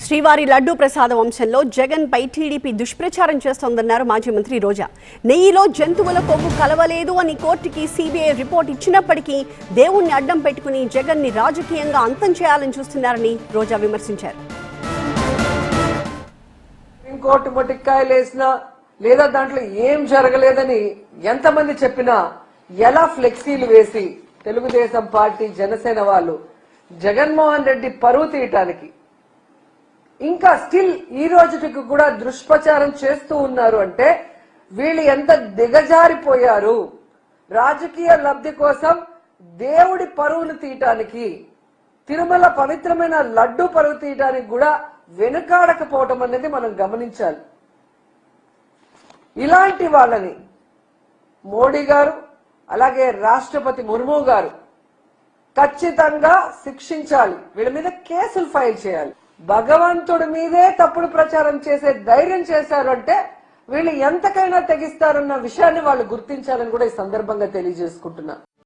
శ్రీవారి లడ్డూ ప్రసాదం అంశంలో జగన్ పై టీడీపీ దుష్ప్రచారం చేస్తోందన్నారు మాజీ మంత్రి రోజా. నెయ్యిలో జంతువుల కొవ్వు కలవలేదు అని కోర్టుకి సిబిఐ రిపోర్ట్ ఇచ్చినప్పటికీ దేవుణ్ణి అడ్డం పెట్టుకుని జగన్ ని రాజకీయంగా అంతం చేయాలని చూస్తున్నారని రోజా విమర్శించారు. కోర్టు మొటిక్కాయలేసినా లేదా దాంట్లో ఏం జరగలేదని ఎంతమంది చెప్పినా ఎలా ఫ్లెక్సీలు వేసి తెలుగుదేశం పార్టీ జనసేన వాళ్ళు జగన్మోహన్ రెడ్డి పరువు తీయటానికి ఇంకా స్టిల్ ఈ రోజుకి కూడా దుష్ప్రచారం చేస్తూ ఉన్నారు అంటే వీళ్ళు ఎంత దిగజారిపోయారు. రాజకీయ లబ్ధి కోసం దేవుడి పరువును తీయటానికి, తిరుమల పవిత్రమైన లడ్డు పరువు తీయటానికి కూడా వెనుకాడకపోవటం అనేది మనం గమనించాలి. ఇలాంటి వాళ్ళని మోడీ గారు అలాగే రాష్ట్రపతి ముర్ము గారు ఖచ్చితంగా శిక్షించాలి. వీళ్ళ మీద కేసులు ఫైల్ చేయాలి. భగవంతుడి మీదే తప్పుడు ప్రచారం చేసే ధైర్యం చేశారు అంటే వీళ్ళు ఎంతకైనా తెగిస్తారన్న విషయాన్ని వాళ్ళు గుర్తించాలని కూడా ఈ సందర్భంగా తెలియజేసుకుంటున్నా.